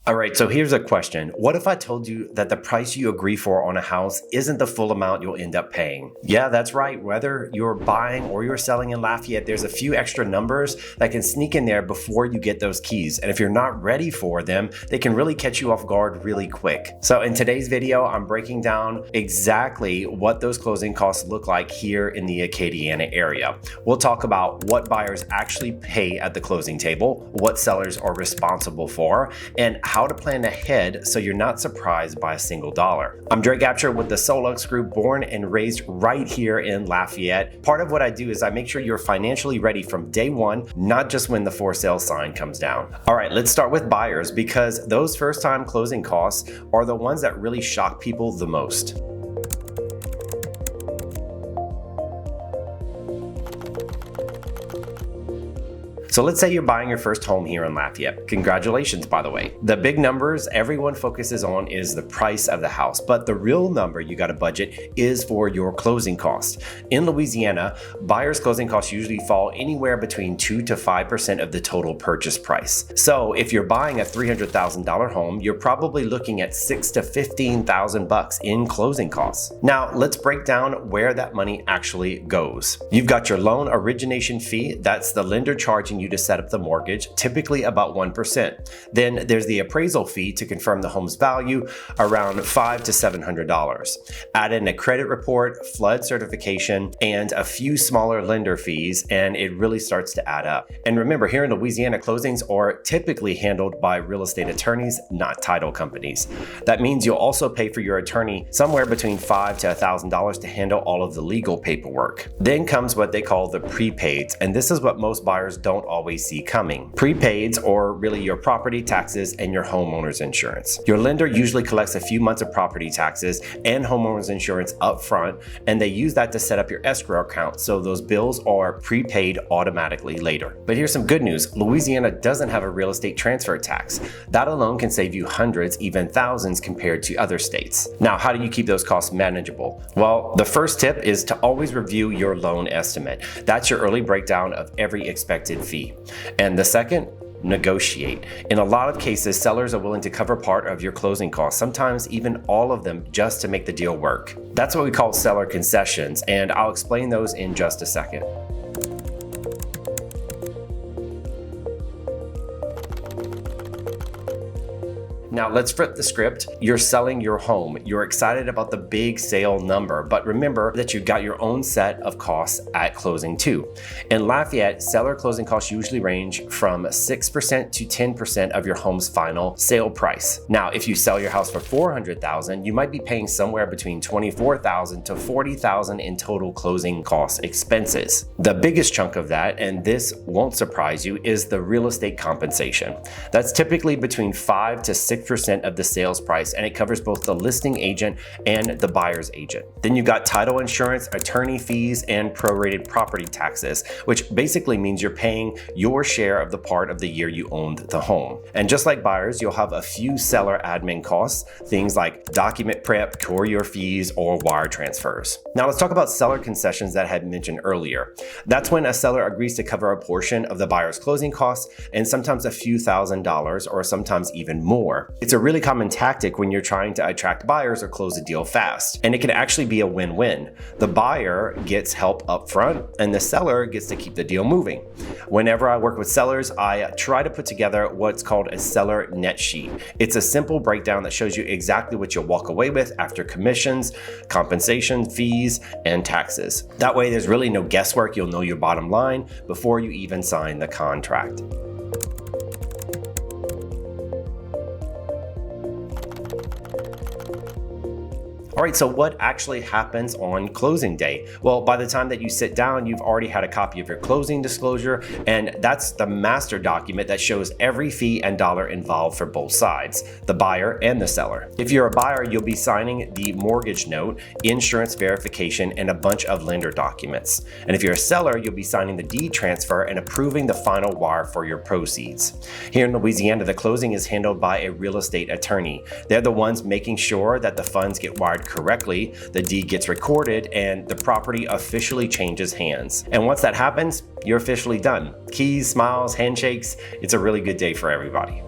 All right, so here's a question. What if I told you that the price you agree for on a house isn't the full amount you'll end up paying? Yeah, that's right. Whether you're buying or you're selling in Lafayette, there's a few extra numbers that can sneak in there before you get those keys. And if you're not ready for them, they can really catch you off guard really quick. So in today's video, I'm breaking down exactly what those closing costs look like here in the Acadiana area. We'll talk about what buyers actually pay at the closing table, what sellers are responsible for, and how to plan ahead so you're not surprised by a single dollar. I'm Drake Abshire with the Solux Group, born and raised right here in Lafayette. Part of what I do is I make sure you're financially ready from day one, not just when the for sale sign comes down. All right, let's start with buyers because those first time closing costs are the ones that really shock people the most. So let's say you're buying your first home here in Lafayette. Congratulations, by the way. The big numbers everyone focuses on is the price of the house, but the real number you got to budget is for your closing cost. In Louisiana, buyers' closing costs usually fall anywhere between 2 to 5% of the total purchase price. So if you're buying a $300,000 home, you're probably looking at $6,000 to $15,000 in closing costs. Now let's break down where that money actually goes. You've got your loan origination fee. That's the lender charging you to set up the mortgage, typically about 1%. Then there's the appraisal fee to confirm the home's value, around $500 to $700. Add in a credit report, flood certification, and a few smaller lender fees, and it really starts to add up. And remember, here in Louisiana, closings are typically handled by real estate attorneys, not title companies. That means you'll also pay for your attorney somewhere between $500 to $1,000 to handle all of the legal paperwork. Then comes what they call the prepaids, and this is what most buyers don't always see coming. Prepaids are really your property taxes and your homeowner's insurance. Your lender usually collects a few months of property taxes and homeowner's insurance up front, and they use that to set up your escrow account so those bills are prepaid automatically later. But here's some good news. Louisiana doesn't have a real estate transfer tax. That alone can save you hundreds, even thousands compared to other states. Now, how do you keep those costs manageable? Well, the first tip is to always review your loan estimate. That's your early breakdown of every expected fee. And the second, negotiate. In a lot of cases, sellers are willing to cover part of your closing costs, sometimes even all of them, just to make the deal work. That's what we call seller concessions, and I'll explain those in just a second. Now let's flip the script. You're selling your home. You're excited about the big sale number, but remember that you've got your own set of costs at closing too. In Lafayette, seller closing costs usually range from 6% to 10% of your home's final sale price. Now, if you sell your house for $400,000, you might be paying somewhere between $24,000 to $40,000 in total closing cost expenses. The biggest chunk of that, and this won't surprise you, is the real estate compensation. That's typically between 5 to 6% of the sales price, and it covers both the listing agent and the buyer's agent. Then you've got title insurance, attorney fees, and prorated property taxes, which basically means you're paying your share of the part of the year you owned the home. And just like buyers, you'll have a few seller admin costs, things like document prep, courier fees, or wire transfers. Now let's talk about seller concessions that I had mentioned earlier. That's when a seller agrees to cover a portion of the buyer's closing costs, and sometimes a few $1,000s or sometimes even more. It's a really common tactic when you're trying to attract buyers or close a deal fast, and it can actually be a win-win. The buyer gets help up front, and the seller gets to keep the deal moving. Whenever I work with sellers, I try to put together what's called a seller net sheet. It's a simple breakdown that shows you exactly what you'll walk away with after commissions, compensation, fees, and taxes. That way, there's really no guesswork. You'll know your bottom line before you even sign the contract. All right, so what actually happens on closing day? Well, by the time that you sit down, you've already had a copy of your closing disclosure, and that's the master document that shows every fee and dollar involved for both sides, the buyer and the seller. If you're a buyer, you'll be signing the mortgage note, insurance verification, and a bunch of lender documents. And if you're a seller, you'll be signing the deed transfer and approving the final wire for your proceeds. Here in Louisiana, the closing is handled by a real estate attorney. They're the ones making sure that the funds get wired correctly, the deed gets recorded, and the property officially changes hands. And once that happens, you're officially done. Keys, smiles, handshakes. It's a really good day for everybody.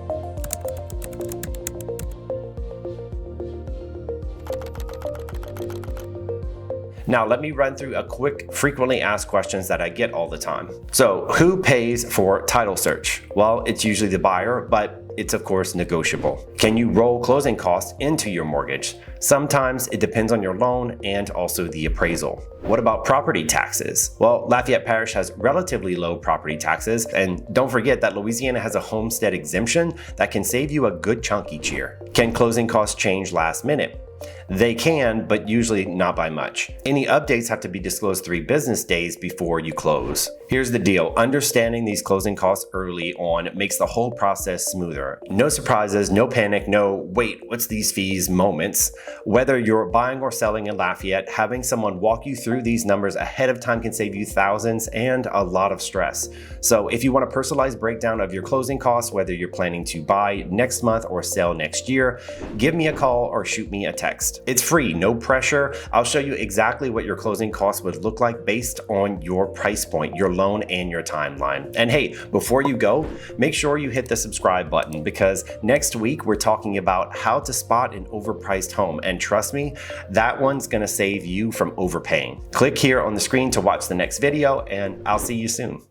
Now let me run through a quick frequently asked questions that I get all the time. So who pays for title search? Well, it's usually the buyer, but it's of course negotiable. Can you roll closing costs into your mortgage? Sometimes it depends on your loan and also the appraisal. What about property taxes? Well, Lafayette Parish has relatively low property taxes, and don't forget that Louisiana has a homestead exemption that can save you a good chunk each year. Can closing costs change last minute? They can, but usually not by much. Any updates have to be disclosed 3 business days before you close. Here's the deal. Understanding these closing costs early on makes the whole process smoother. No surprises, no panic, no wait, what's these fees moments. Whether you're buying or selling in Lafayette, having someone walk you through these numbers ahead of time can save you thousands and a lot of stress. So if you want a personalized breakdown of your closing costs, whether you're planning to buy next month or sell next year, give me a call or shoot me a text. It's free, no pressure. I'll show you exactly what your closing costs would look like based on your price point, your loan, and your timeline. And hey, before you go, make sure you hit the subscribe button, because next week we're talking about how to spot an overpriced home. And trust me, that one's gonna save you from overpaying. Click here on the screen to watch the next video, and I'll see you soon.